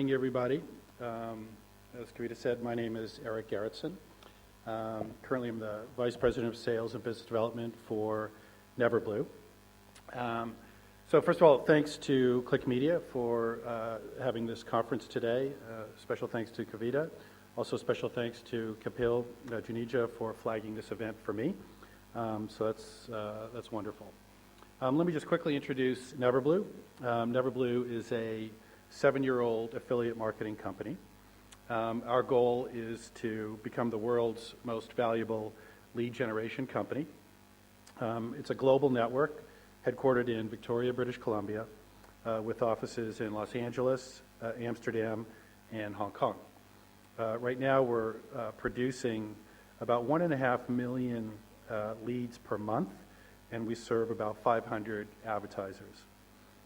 morning, everybody. As Kavita said, my name is Eric Gerritsen. Currently, I'm the Vice President of Sales and Business Development for Neverblue. So first of all, thanks to Click Media for having this conference today. Special thanks to Kavita. Also special thanks to Kapil Juneja for flagging this event for me. So that's wonderful. Let me just quickly introduce Neverblue. Neverblue is a 7-year-old affiliate marketing company. Our goal is to become the world's most valuable lead generation company. It's a global network headquartered in Victoria, British Columbia, with offices in Los Angeles, Amsterdam, and Hong Kong. Right now we're producing about 1.5 million leads per month, and we serve about 500 advertisers.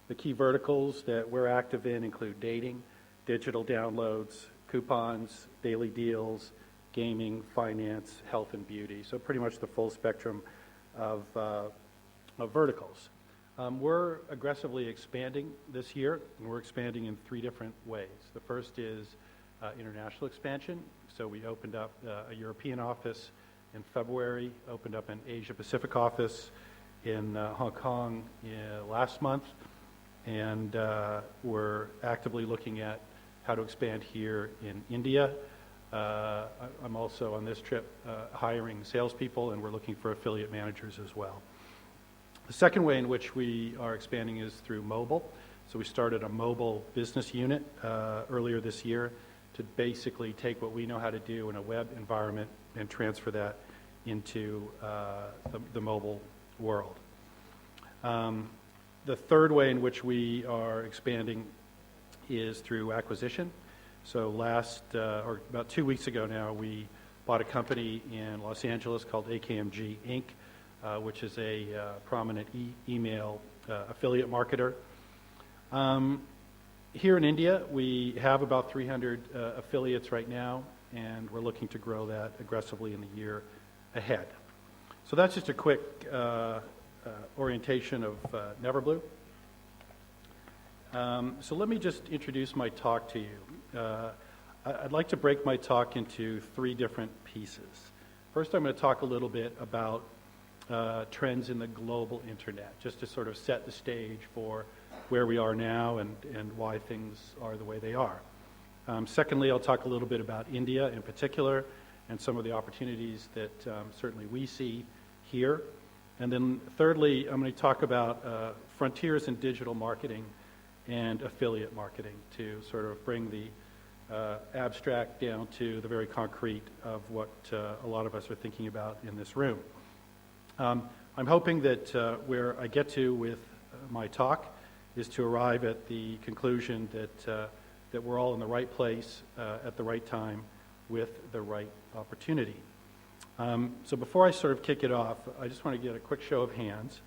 The key verticals that we're active in include dating, digital downloads, coupons, daily deals, gaming, finance, health, and beauty. So pretty much the full spectrum of verticals. We're aggressively expanding this year, and we're expanding in 3 different ways. The first is international expansion. So we opened up a European office in February, opened up an Asia Pacific office in Hong Kong last month, and we're actively looking at how to expand here in India. I'm also on this trip hiring salespeople, and we're looking for affiliate managers as well. The second way in which we are expanding is through mobile. So we started a mobile business unit earlier this year to basically take what we know how to do in a web environment and transfer that into the mobile world. The third way in which we are expanding is through acquisition. So about 2 weeks ago now, we bought a company in Los Angeles called AKMG Inc., which is a prominent email affiliate marketer. Here in India, we have about 300 affiliates right now, and we're looking to grow that aggressively in the year ahead. So that's just a quick orientation of Neverblue. So let me just introduce my talk to you. I'd like to break my talk into 3 different pieces. First, I'm going to talk a little bit about trends in the global internet, just to sort of set the stage for where we are now and why things are the way they are. Secondly, I'll talk a little bit about India in particular and some of the opportunities that certainly we see here. And then thirdly, I'm going to talk about frontiers in digital marketing and affiliate marketing to sort of bring the abstract down to the very concrete of what a lot of us are thinking about in this room. I'm hoping that where I get to with my talk is to arrive at the conclusion that we're all in the right place at the right time with the right opportunity. So before I sort of kick it off, I just want to get a quick show of hands.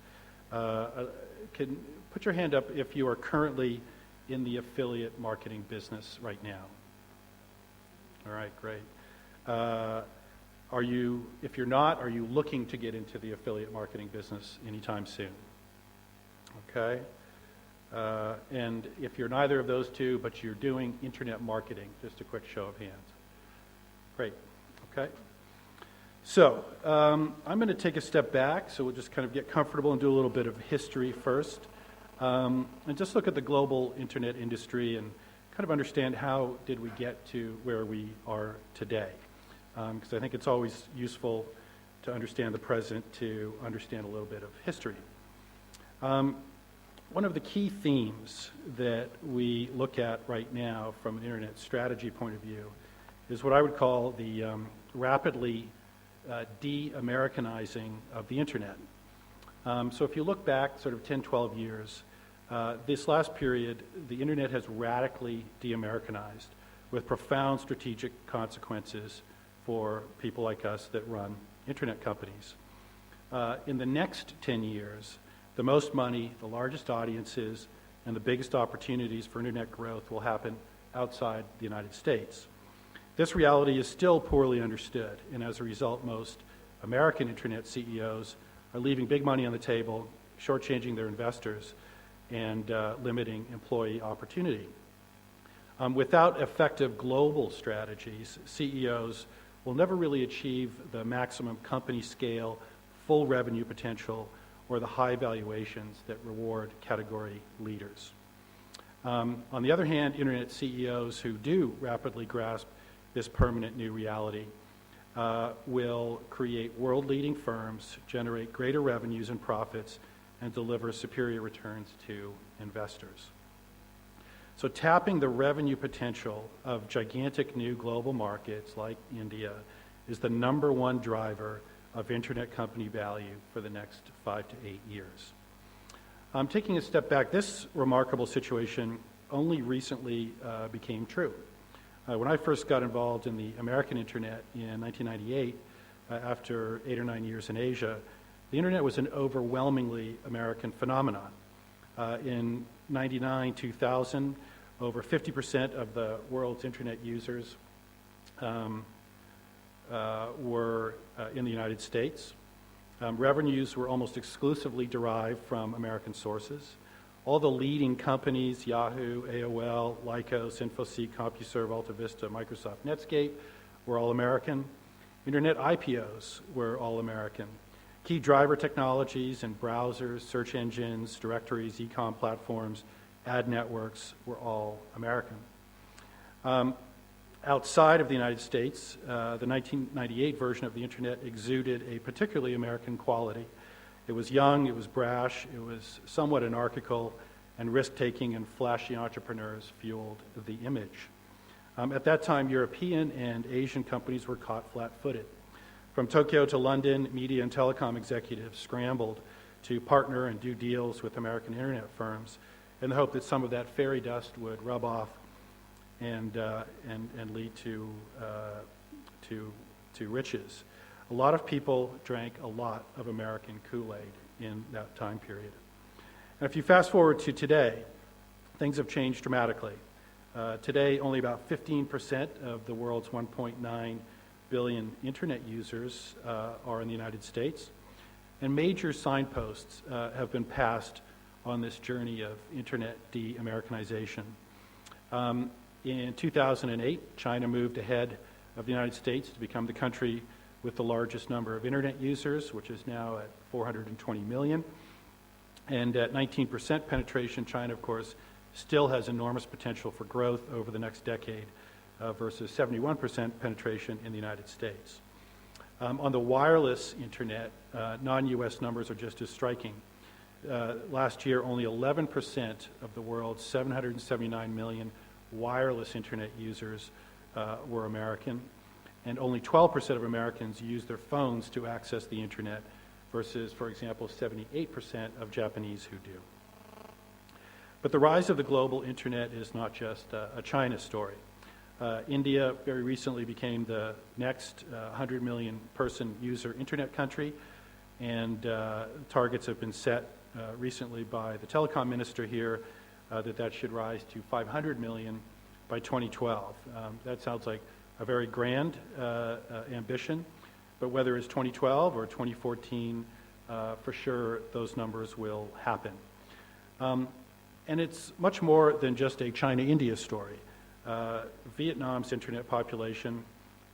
Can put your hand up if you are currently in the affiliate marketing business right now. All right, great. If you're not, are you looking to get into the affiliate marketing business anytime soon? Okay. And if you're neither of those two, but you're doing internet marketing, just a quick show of hands. Great. Okay. So I'm going to take a step back, so we'll just kind of get comfortable and do a little bit of history first, and just look at the global internet industry and kind of understand how did we get to where we are today, because I think it's always useful to understand the present to understand a little bit of history. One of the key themes that we look at right now from an internet strategy point of view is what I would call the rapidly de-Americanizing of the internet. So if you look back sort of 10, 12 years, this last period, the internet has radically de-Americanized with profound strategic consequences for people like us that run internet companies. In the next 10 years, the most money, the largest audiences, and the biggest opportunities for internet growth will happen outside the United States. This reality is still poorly understood, and as a result, most American internet CEOs are leaving big money on the table, shortchanging their investors, and limiting employee opportunity. Without effective global strategies, CEOs will never really achieve the maximum company scale, full revenue potential, or the high valuations that reward category leaders. On the other hand, internet CEOs who do rapidly grasp this permanent new reality will create world-leading firms, generate greater revenues and profits, and deliver superior returns to investors. So tapping the revenue potential of gigantic new global markets like India is the number one driver of internet company value for the next 5 to 8 years. Taking a step back, this remarkable situation only recently became true. When I first got involved in the American internet in 1998, after 8 or 9 years in Asia, the internet was an overwhelmingly American phenomenon. In 99, 2000, over 50% of the world's internet users were in the United States. Revenues were almost exclusively derived from American sources. All the leading companies, Yahoo, AOL, Lycos, InfoSeek, CompuServe, AltaVista, Microsoft, Netscape, were all American. Internet IPOs were all American. Key driver technologies and browsers, search engines, directories, e-com platforms, ad networks were all American. Outside of the United States, the 1998 version of the internet exuded a particularly American quality. It was young, it was brash, it was somewhat anarchical, and risk-taking and flashy entrepreneurs fueled the image. At that time, European and Asian companies were caught flat-footed. From Tokyo to London, media and telecom executives scrambled to partner and do deals with American internet firms in the hope that some of that fairy dust would rub off and lead to riches. A lot of people drank a lot of American Kool-Aid in that time period. And if you fast forward to today, things have changed dramatically. Today, only about 15% of the world's 1.9 billion internet users are in the United States, and major signposts have been passed on this journey of internet de-Americanization. In 2008, China moved ahead of the United States to become the country with the largest number of internet users, which is now at 420 million. And at 19% penetration, China, of course, still has enormous potential for growth over the next decade versus 71% penetration in the United States. On the wireless internet, non-US numbers are just as striking. Last year, only 11% of the world's 779 million wireless internet users were American, and only 12% of Americans use their phones to access the internet versus, for example, 78% of Japanese who do. But the rise of the global internet is not just a China story. India very recently became the next 100 million person user internet country, and targets have been set recently by the telecom minister here that should rise to 500 million by 2012. That sounds like a very grand ambition, but whether it's 2012 or 2014, for sure those numbers will happen. And it's much more than just a China-India story. Vietnam's internet population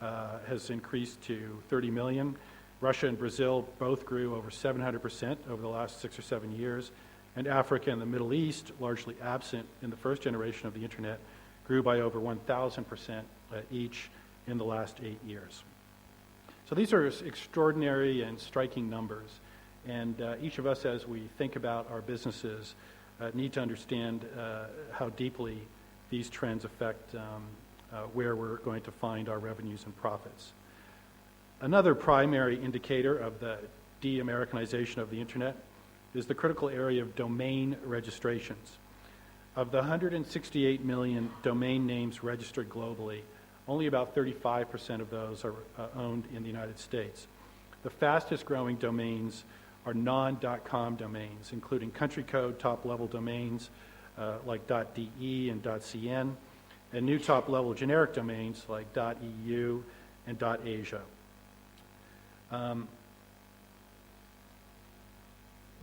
has increased to 30 million. Russia and Brazil both grew over 700% over the last 6 or 7 years. And Africa and the Middle East, largely absent in the first generation of the internet, grew by over 1,000% each in the last 8 years. So these are extraordinary and striking numbers. And each of us, as we think about our businesses, need to understand how deeply these trends affect where we're going to find our revenues and profits. Another primary indicator of the de-Americanization of the internet is the critical area of domain registrations. Of the 168 million domain names registered globally, only about 35% of those are owned in the United States. The fastest growing domains are non.com domains, including country code top-level domains like .de and .cn, and new top-level generic domains like .eu and .asia.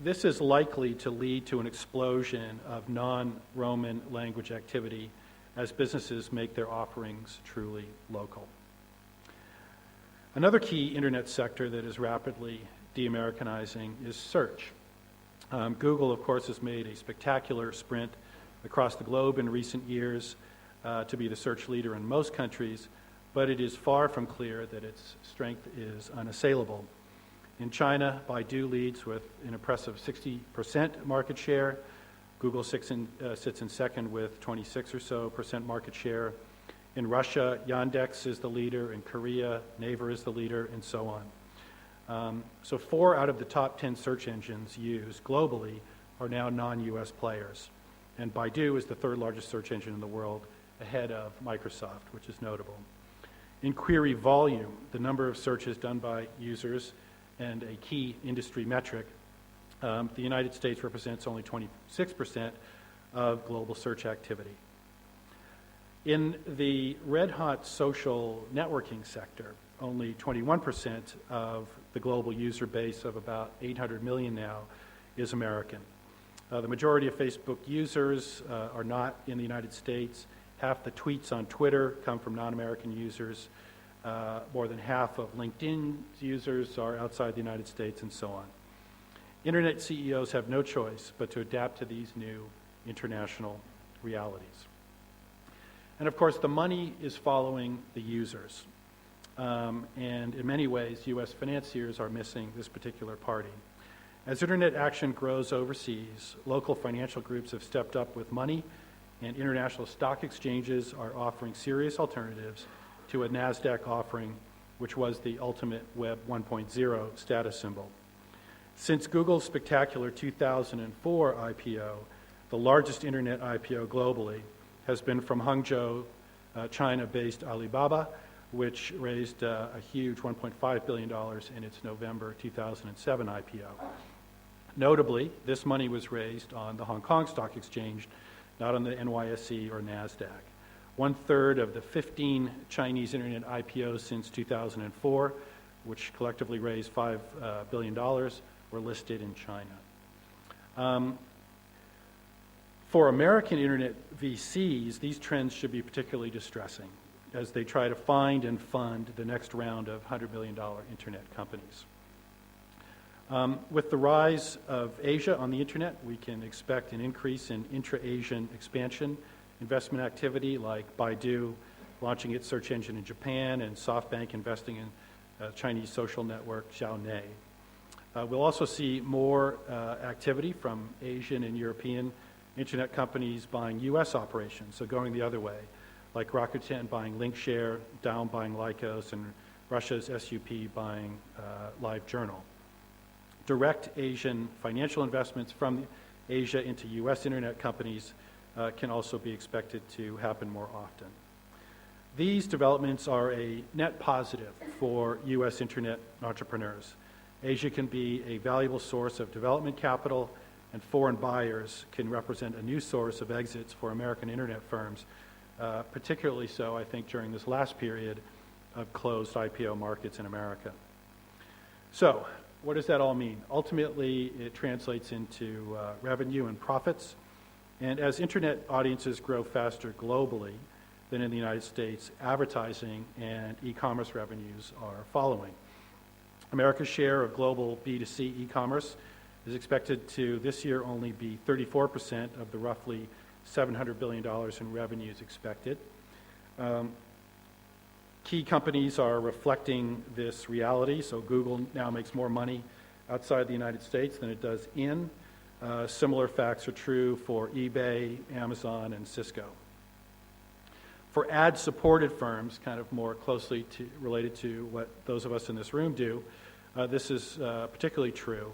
This is likely to lead to an explosion of non-Roman language activity as businesses make their offerings truly local. Another key internet sector that is rapidly de-Americanizing is search. Google, of course, has made a spectacular sprint across the globe in recent years to be the search leader in most countries, but it is far from clear that its strength is unassailable. In China, Baidu leads with an impressive 60% market share. Google sits in second with 26% or so market share. In Russia, Yandex is the leader. In Korea, Naver is the leader, and so on. So 4 out of the top 10 search engines used globally are now non-US players. And Baidu is the 3rd largest search engine in the world, ahead of Microsoft, which is notable. In query volume, the number of searches done by users and a key industry metric, the United States represents only 26% of global search activity. In the red-hot social networking sector, only 21% of the global user base of about 800 million now is American. The majority of Facebook users are not in the United States. Half the tweets on Twitter come from non-American users. More than half of LinkedIn users are outside the United States, and so on. Internet CEOs have no choice but to adapt to these new international realities. And of course, the money is following the users. And in many ways, U.S. financiers are missing this particular party. As internet action grows overseas, local financial groups have stepped up with money, and international stock exchanges are offering serious alternatives to a NASDAQ offering, which was the ultimate Web 1.0 status symbol. Since Google's spectacular 2004 IPO, the largest internet IPO globally has been from Hangzhou, China-based Alibaba, which raised a huge $1.5 billion in its November 2007 IPO. Notably, this money was raised on the Hong Kong Stock Exchange, not on the NYSE or NASDAQ. 1/3 of the 15 Chinese internet IPOs since 2004, which collectively raised $5 billion, were listed in China. For American internet VCs, these trends should be particularly distressing as they try to find and fund the next round of $100 million internet companies. With the rise of Asia on the internet, we can expect an increase in intra-Asian expansion, investment activity like Baidu launching its search engine in Japan and SoftBank investing in Chinese social network Xiaomi. We'll also see more activity from Asian and European internet companies buying U.S. operations, so going the other way, like Rakuten buying Linkshare, Daum buying Lycos, and Russia's SUP buying LiveJournal. Direct Asian financial investments from Asia into U.S. internet companies can also be expected to happen more often. These developments are a net positive for U.S. internet entrepreneurs. Asia can be a valuable source of development capital, and foreign buyers can represent a new source of exits for American internet firms, particularly so, I think, during this last period of closed IPO markets in America. So, what does that all mean? Ultimately, it translates into revenue and profits. And as internet audiences grow faster globally than in the United States, advertising and e-commerce revenues are following. America's share of global B2C e-commerce is expected to this year only be 34% of the roughly $700 billion in revenues expected. Key companies are reflecting this reality, so Google now makes more money outside the United States than it does in. Similar facts are true for eBay, Amazon, and Cisco. For ad-supported firms, kind of more closely related to what those of us in this room do, this is particularly true.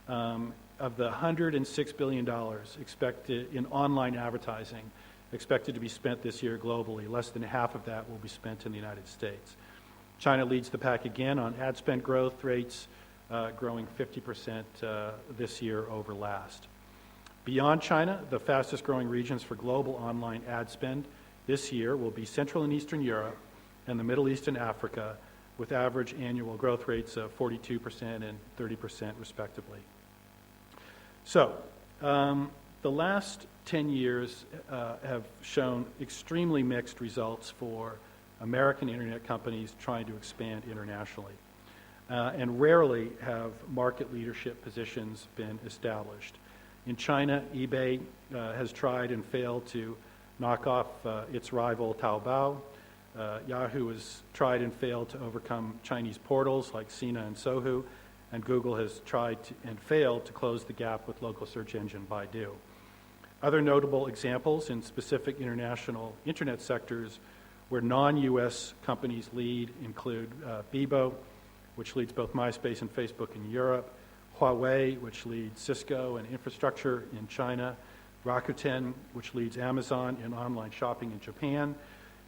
Of the $106 billion expected in online advertising expected to be spent this year globally, less than half of that will be spent in the United States. China leads the pack again on ad spend growth rates, growing 50% this year over last. Beyond China, the fastest growing regions for global online ad spend this year will be Central and Eastern Europe and the Middle East and Africa, with average annual growth rates of 42% and 30% respectively. So, The last 10 years have shown extremely mixed results for American internet companies trying to expand internationally. And rarely have market leadership positions been established. In China, eBay has tried and failed to knock off its rival Taobao. Yahoo has tried and failed to overcome Chinese portals like Sina and Sohu, and Google has tried and failed to close the gap with local search engine Baidu. Other notable examples in specific international internet sectors where non-U.S. companies lead include Bebo, which leads both MySpace and Facebook in Europe, Huawei, which leads Cisco and infrastructure in China, Rakuten, which leads Amazon in online shopping in Japan,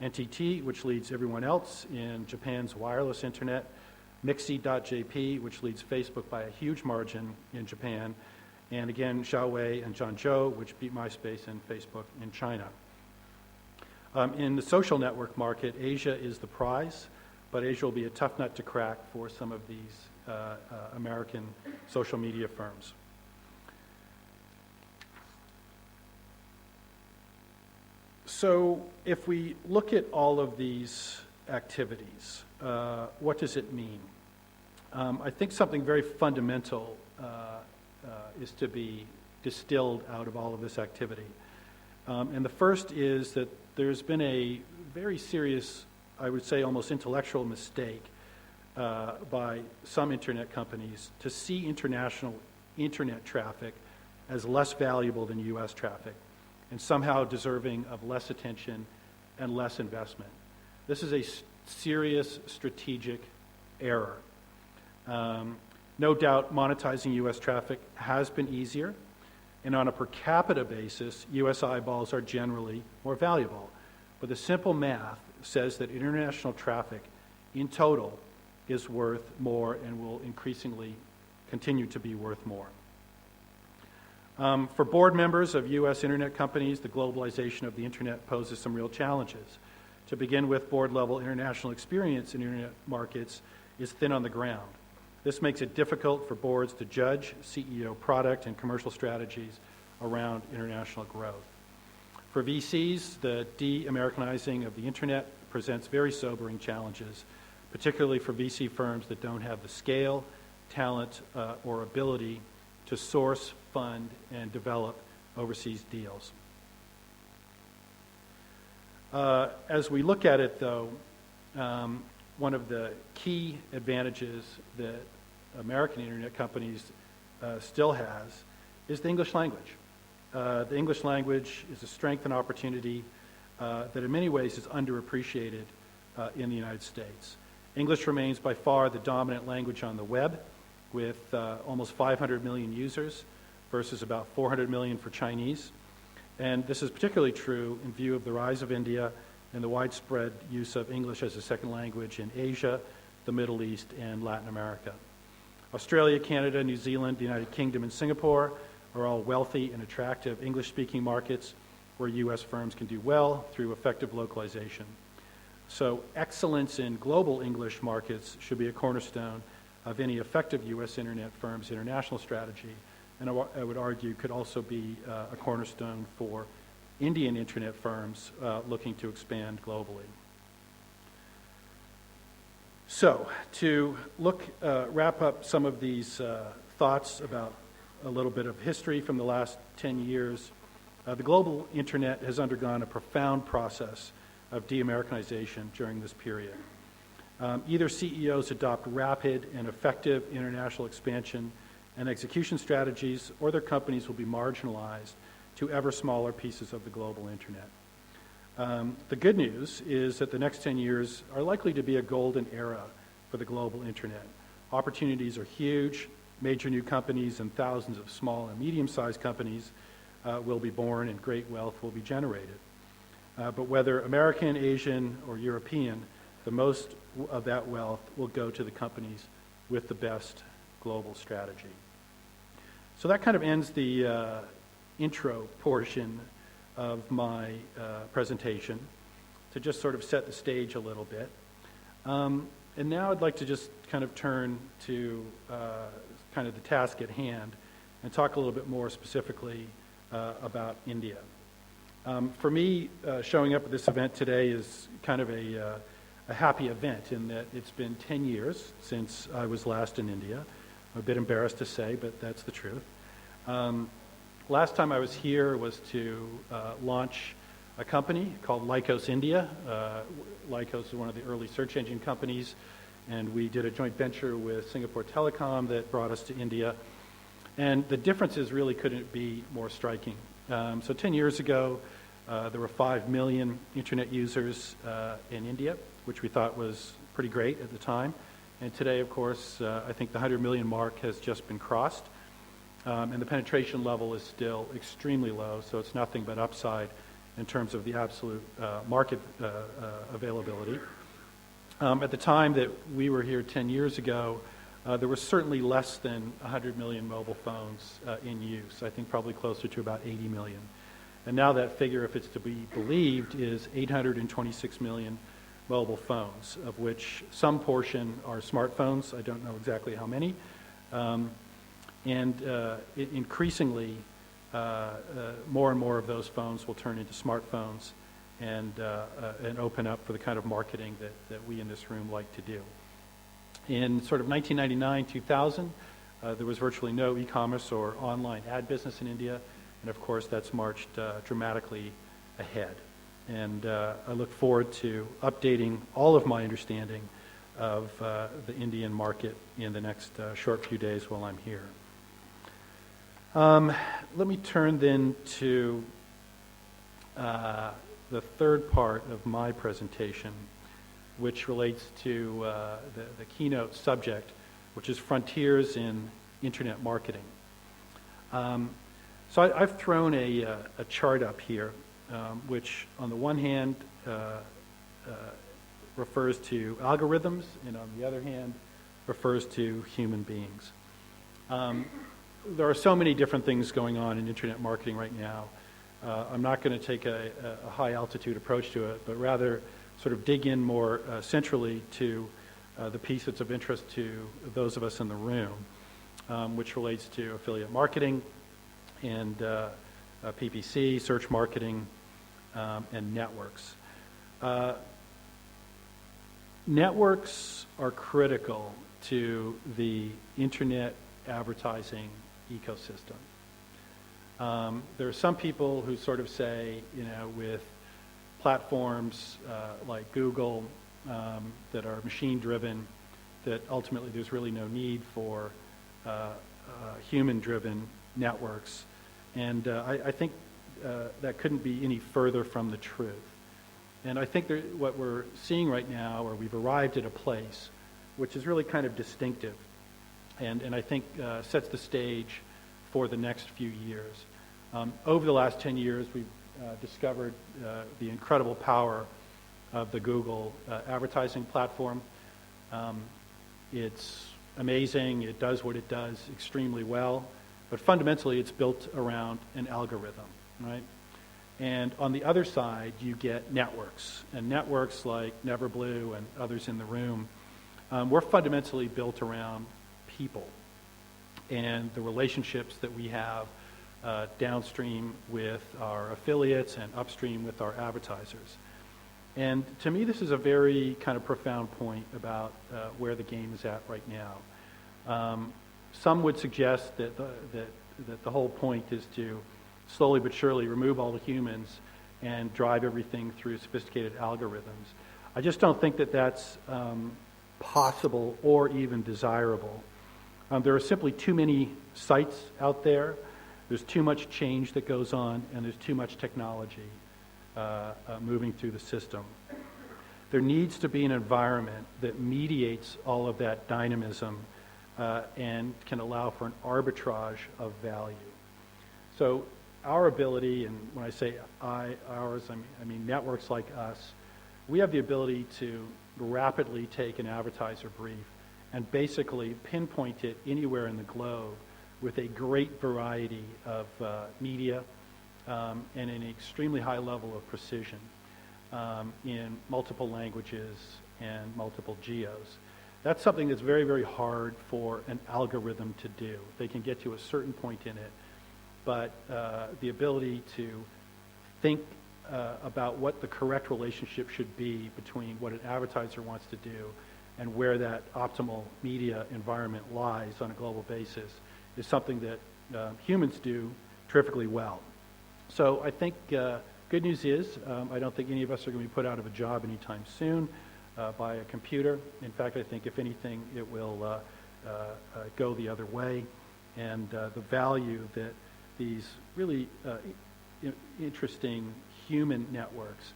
NTT, which leads everyone else in Japan's wireless internet, Mixi.jp, which leads Facebook by a huge margin in Japan, and again, Xiaowei and Zhangzhou, which beat MySpace and Facebook in China. In the social network market, Asia is the prize, but Asia will be a tough nut to crack for some of these American social media firms. So if we look at all of these activities, what does it mean? I think something very fundamental is to be distilled out of all of this activity. And the first is that there's been a very serious, I would say almost intellectual mistake by some internet companies to see international internet traffic as less valuable than U.S. traffic and somehow deserving of less attention and less investment. This is a serious strategic error. No doubt monetizing U.S. traffic has been easier, and on a per capita basis, U.S. eyeballs are generally more valuable. But the simple math says that international traffic in total is worth more and will increasingly continue to be worth more. For board members of U.S. internet companies, the globalization of the internet poses some real challenges. To begin with, board-level international experience in internet markets is thin on the ground. This makes it difficult for boards to judge CEO product and commercial strategies around international growth. For VCs, the de-Americanizing of the internet presents very sobering challenges, particularly for VC firms that don't have the scale, talent, or ability to source, fund, and develop overseas deals. As we look at it, though, one of the key advantages that American internet companies still has is the English language. The English language is a strength and opportunity that in many ways is underappreciated in the United States. English remains by far the dominant language on the web, with almost 500 million users versus about 400 million for Chinese. And this is particularly true in view of the rise of India and the widespread use of English as a second language in Asia, the Middle East, and Latin America. Australia, Canada, New Zealand, the United Kingdom, and Singapore are all wealthy and attractive English-speaking markets where U.S. firms can do well through effective localization. So excellence in global English markets should be a cornerstone of any effective U.S. internet firm's international strategy, and I would argue could also be a cornerstone for Indian internet firms looking to expand globally. So, to wrap up some of these thoughts about a little bit of history from the last 10 years, the global internet has undergone a profound process of de-Americanization during this period. Either CEOs adopt rapid and effective international expansion and execution strategies, or their companies will be marginalized to ever smaller pieces of the global internet. The good news is that the next 10 years are likely to be a golden era for the global internet. Opportunities are huge. Major new companies and thousands of small and medium-sized companies will be born, and great wealth will be generated. But whether American, Asian, or European, the most of that wealth will go to the companies with the best global strategy. So that kind of ends the intro portion of my presentation, to just sort of set the stage a little bit. And now I'd like to just kind of turn to kind of the task at hand and talk a little bit more specifically about India. For me, showing up at this event today is kind of a happy event in that it's been 10 years since I was last in India. I'm a bit embarrassed to say, but that's the truth. Last time I was here was to launch a company called Lycos India. Lycos is one of the early search engine companies, and we did a joint venture with Singapore Telecom that brought us to India. And the differences really couldn't be more striking. So 10 years ago, there were 5 million internet users in India, which we thought was pretty great at the time. And today, of course, I think the 100 million mark has just been crossed. And the penetration level is still extremely low, so it's nothing but upside in terms of the absolute market availability. At the time that we were here 10 years ago, there were certainly less than 100 million mobile phones in use. I think probably closer to about 80 million. And now that figure, if it's to be believed, is 826 million mobile phones, of which some portion are smartphones. I don't know exactly how many. Increasingly, more and more of those phones will turn into smartphones and open up for the kind of marketing that we in this room like to do. In sort of 1999, 2000, there was virtually no e-commerce or online ad business in India, and of course that's marched dramatically ahead. And I look forward to updating all of my understanding of the Indian market in the next short few days while I'm here. Let me turn then to the third part of my presentation, which relates to the keynote subject, which is frontiers in internet marketing. So I've thrown a chart up here, which on the one hand refers to algorithms, and on the other hand refers to human beings. There are so many different things going on in internet marketing right now. I'm not going to take a high altitude approach to it, but rather sort of dig in more centrally to the piece that's of interest to those of us in the room, which relates to affiliate marketing and PPC, search marketing, and networks. Networks are critical to the internet advertising ecosystem. There are some people who sort of say, with platforms like Google that are machine-driven, that ultimately there's really no need for human-driven networks. And I think that couldn't be any further from the truth. And I think what we're seeing right now, or we've arrived at a place which is really kind of distinctive and I think sets the stage for the next few years. Over the last 10 years, we've discovered the incredible power of the Google advertising platform. It's amazing. It does what it does extremely well. But fundamentally, it's built around an algorithm, right? And on the other side, you get networks. And networks like Neverblue and others in the room, we're fundamentally built around people and the relationships that we have downstream with our affiliates and upstream with our advertisers. And to me, this is a very kind of profound point about where the game is at right now. Some would suggest that the whole point is to slowly but surely remove all the humans and drive everything through sophisticated algorithms. I just don't think that that's possible or even desirable. There are simply too many sites out there. There's too much change that goes on, and there's too much technology moving through the system. There needs to be an environment that mediates all of that dynamism and can allow for an arbitrage of value. So our ability, and when I say ours, I mean networks like us, we have the ability to rapidly take an advertiser brief and basically pinpoint it anywhere in the globe with a great variety of media and an extremely high level of precision in multiple languages and multiple geos. That's something that's very, very hard for an algorithm to do. They can get to a certain point in it, but the ability to think about what the correct relationship should be between what an advertiser wants to do and where that optimal media environment lies on a global basis is something that humans do terrifically well. So I think good news is I don't think any of us are going to be put out of a job anytime soon by a computer. In fact, I think if anything, it will go the other way. And the value that these really interesting human networks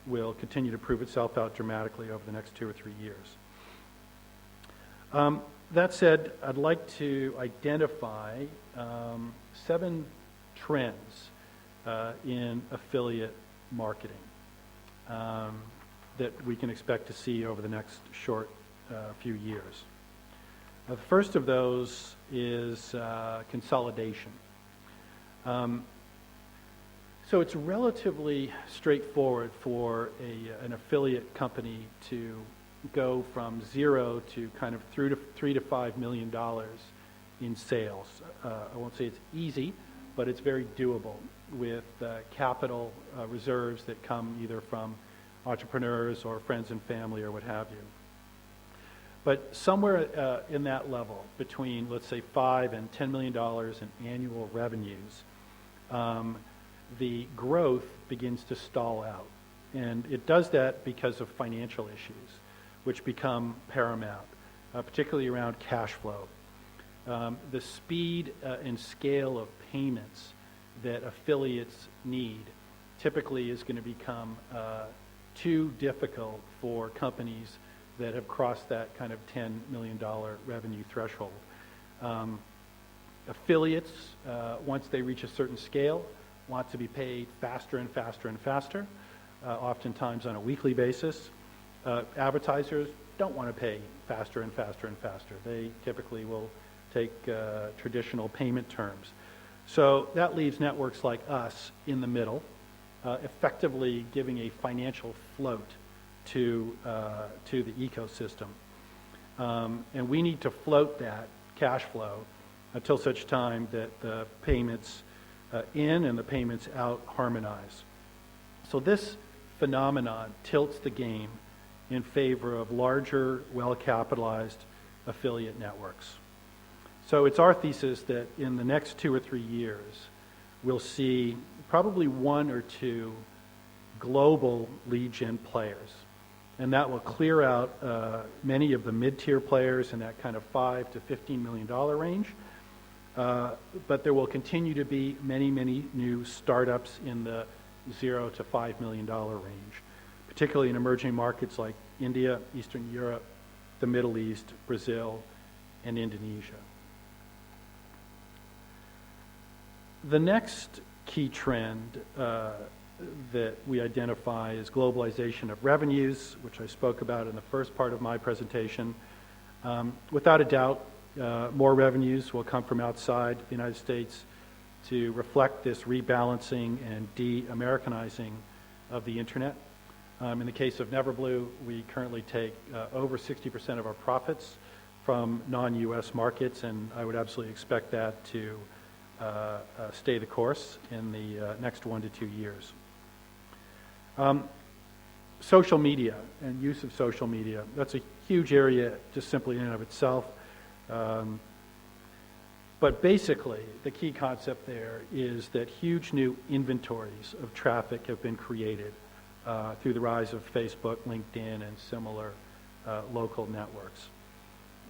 will continue to prove itself out dramatically over the next 2 or 3 years. That said, I'd like to identify 7 trends in affiliate marketing that we can expect to see over the next short few years. The first of those is consolidation. So it's relatively straightforward for an affiliate company to go from 0 to kind of $3 to $5 million in sales. I won't say it's easy, but it's very doable with capital reserves that come either from entrepreneurs or friends and family or what have you. But somewhere in that level, between, let's say, $5 and $10 million in annual revenues, the growth begins to stall out. And it does that because of financial issues, which become paramount, particularly around cash flow. The speed and scale of payments that affiliates need typically is going to become too difficult for companies that have crossed that kind of $10 million revenue threshold. Affiliates, once they reach a certain scale, want to be paid faster and faster and faster, oftentimes on a weekly basis. Advertisers don't want to pay faster and faster and faster. They typically will take traditional payment terms. So that leaves networks like us in the middle, effectively giving a financial float to the ecosystem. And we need to float that cash flow until such time that the payments in and the payments out harmonize. So this phenomenon tilts the game in favor of larger, well-capitalized affiliate networks. So it's our thesis that in the next 2 or 3 years, we'll see probably 1 or 2 global lead gen players. And that will clear out many of the mid-tier players in that kind of $5 to $15 million range. But there will continue to be many, many new startups in the $0 to $5 million range, particularly in emerging markets like India, Eastern Europe, the Middle East, Brazil, and Indonesia. The next key trend that we identify is globalization of revenues, which I spoke about in the first part of my presentation. Without a doubt, more revenues will come from outside the United States to reflect this rebalancing and de-Americanizing of the internet. In the case of Neverblue, we currently take over 60% of our profits from non-U.S. markets, and I would absolutely expect that to stay the course in the next 1 to 2 years. Social media and use of social media, that's a huge area just simply in and of itself. But basically, the key concept there is that huge new inventories of traffic have been created through the rise of Facebook, LinkedIn, and similar local networks.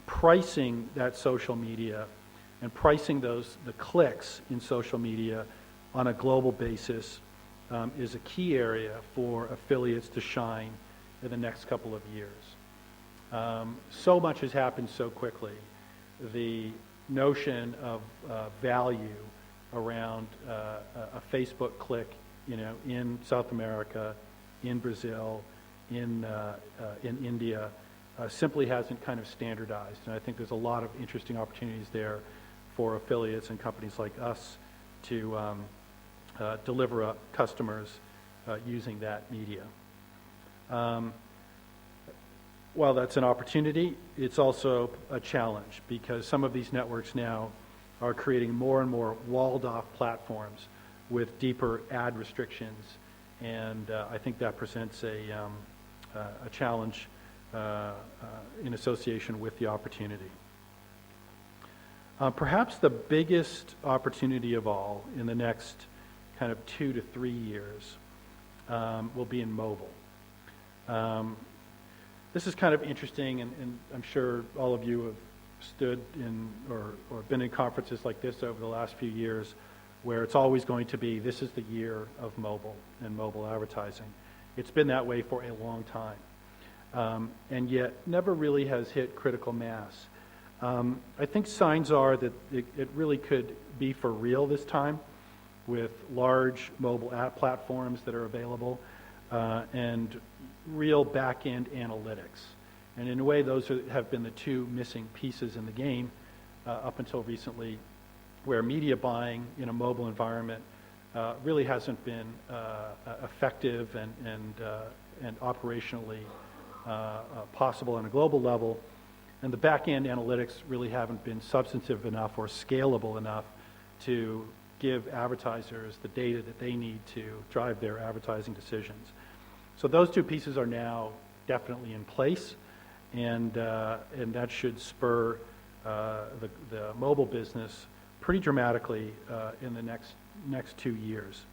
Pricing that social media and pricing the clicks in social media on a global basis is a key area for affiliates to shine in the next couple of years. So much has happened so quickly. The notion of value around a Facebook click, in South America, in Brazil, in India, simply hasn't kind of standardized. And I think there's a lot of interesting opportunities there for affiliates and companies like us to deliver up customers using that media. While that's an opportunity, it's also a challenge because some of these networks now are creating more and more walled-off platforms with deeper ad restrictions, and I think that presents a challenge in association with the opportunity. Perhaps the biggest opportunity of all in the next kind of 2 to 3 years will be in mobile. This is kind of interesting, and I'm sure all of you have stood in or been in conferences like this over the last few years, where it's always going to be, this is the year of mobile and mobile advertising. It's been that way for a long time, and yet never really has hit critical mass. I think signs are that it really could be for real this time, with large mobile app platforms that are available, and real back-end analytics. And in a way, those have been the two missing pieces in the game up until recently, where media buying in a mobile environment really hasn't been effective and operationally possible on a global level. And the back-end analytics really haven't been substantive enough or scalable enough to give advertisers the data that they need to drive their advertising decisions. So those two pieces are now definitely in place, and that should spur the mobile business pretty dramatically in the next 2 years.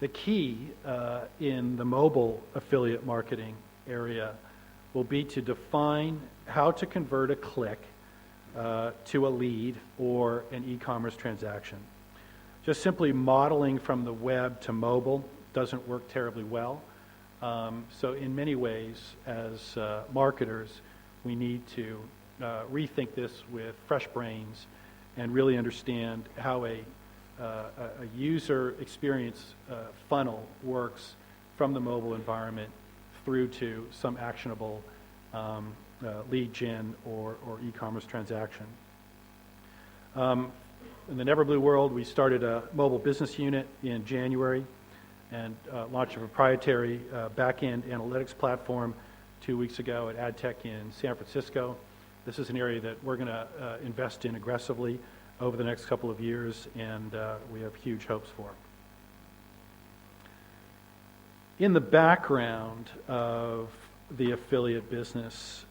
The key in the mobile affiliate marketing area will be to define how to convert a click to a lead or an e-commerce transaction. Just simply modeling from the web to mobile doesn't work terribly well. So in many ways, as marketers, we need to rethink this with fresh brains and really understand how a user experience funnel works from the mobile environment through to some actionable lead gen or e-commerce transaction. In the Neverblue world, we started a mobile business unit in January and launched a proprietary back-end analytics platform 2 weeks ago at AdTech in San Francisco. This is an area that we're going to invest in aggressively over the next couple of years, and we have huge hopes for. In the background of the affiliate business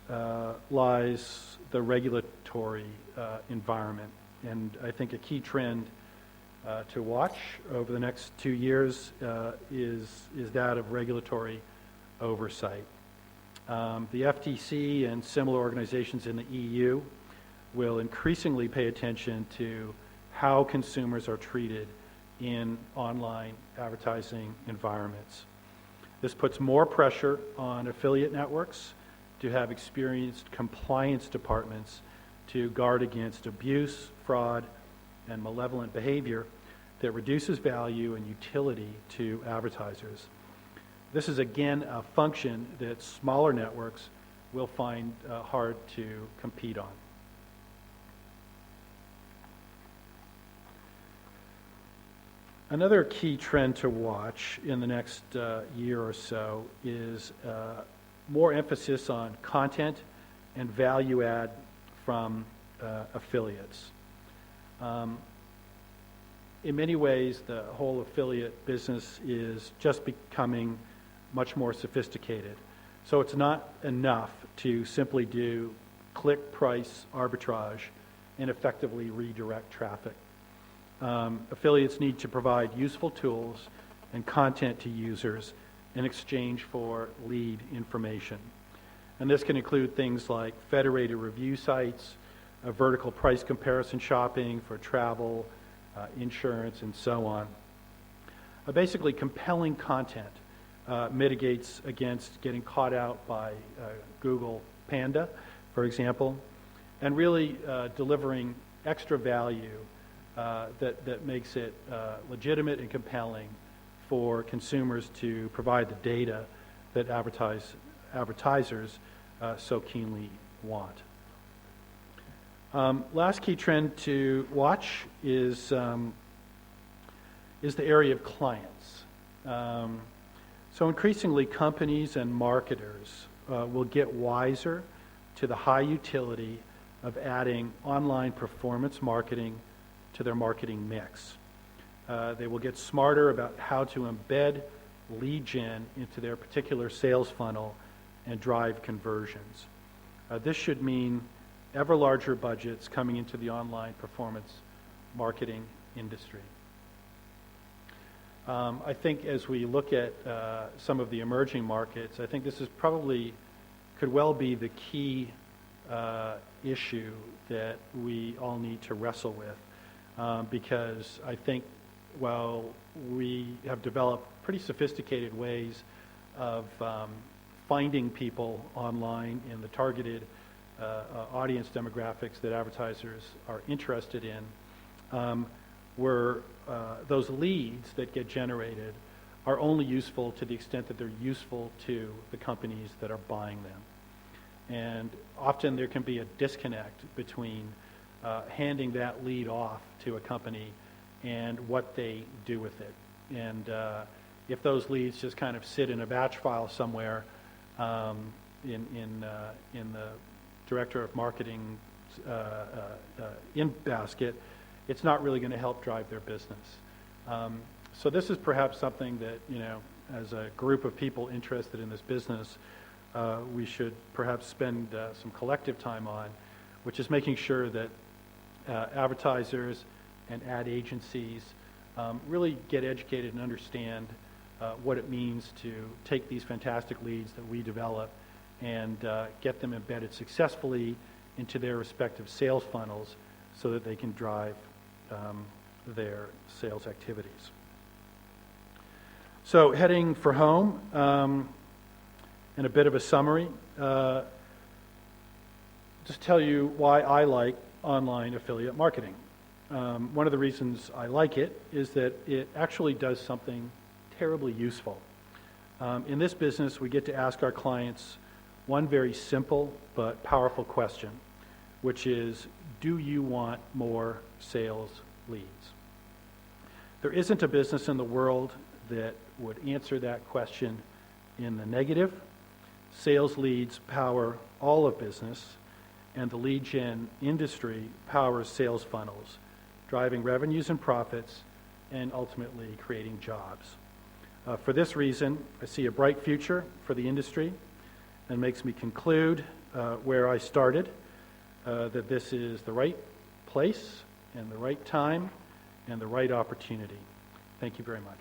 lies the regulatory environment, and I think a key trend to watch over the next 2 years is that of regulatory oversight. The FTC and similar organizations in the EU will increasingly pay attention to how consumers are treated in online advertising environments. This puts more pressure on affiliate networks to have experienced compliance departments to guard against abuse, fraud, and malevolent behavior that reduces value and utility to advertisers. This is again a function that smaller networks will find hard to compete on. Another key trend to watch in the next year or so is more emphasis on content and value add from affiliates. In many ways, the whole affiliate business is just becoming much more sophisticated. So it's not enough to simply do click price arbitrage and effectively redirect traffic. Affiliates need to provide useful tools and content to users in exchange for lead information. And this can include things like federated review sites, vertical price comparison shopping for travel, insurance, and so on. Basically, compelling content mitigates against getting caught out by Google Panda, for example, and really delivering extra value that makes it legitimate and compelling for consumers to provide the data that advertisers so keenly want. Last key trend to watch is the area of clients. So increasingly, companies and marketers will get wiser to the high utility of adding online performance marketing to their marketing mix. They will get smarter about how to embed lead gen into their particular sales funnel and drive conversions. This should mean ever larger budgets coming into the online performance marketing industry. I think as we look at some of the emerging markets, I think this is probably could well be the key issue that we all need to wrestle with, because I think while we have developed pretty sophisticated ways of finding people online in the targeted audience demographics that advertisers are interested in, where those leads that get generated are only useful to the extent that they're useful to the companies that are buying them. And often there can be a disconnect between handing that lead off to a company and what they do with it. And if those leads just kind of sit in a batch file somewhere in the director of marketing in basket, it's not really going to help drive their business. So this is perhaps something that, as a group of people interested in this business, we should perhaps spend some collective time on, which is making sure that advertisers and ad agencies really get educated and understand what it means to take these fantastic leads that we develop and get them embedded successfully into their respective sales funnels so that they can drive their sales activities. So heading for home, and a bit of a summary, just tell you why I like online affiliate marketing. One of the reasons I like it is that it actually does something terribly useful. In this business, we get to ask our clients one very simple but powerful question, which is, do you want more sales leads? There isn't a business in the world that would answer that question in the negative. Sales leads power all of business, and the lead gen industry powers sales funnels, driving revenues and profits, and ultimately creating jobs. For this reason, I see a bright future for the industry, and makes me conclude where I started, that this is the right place and the right time and the right opportunity. Thank you very much.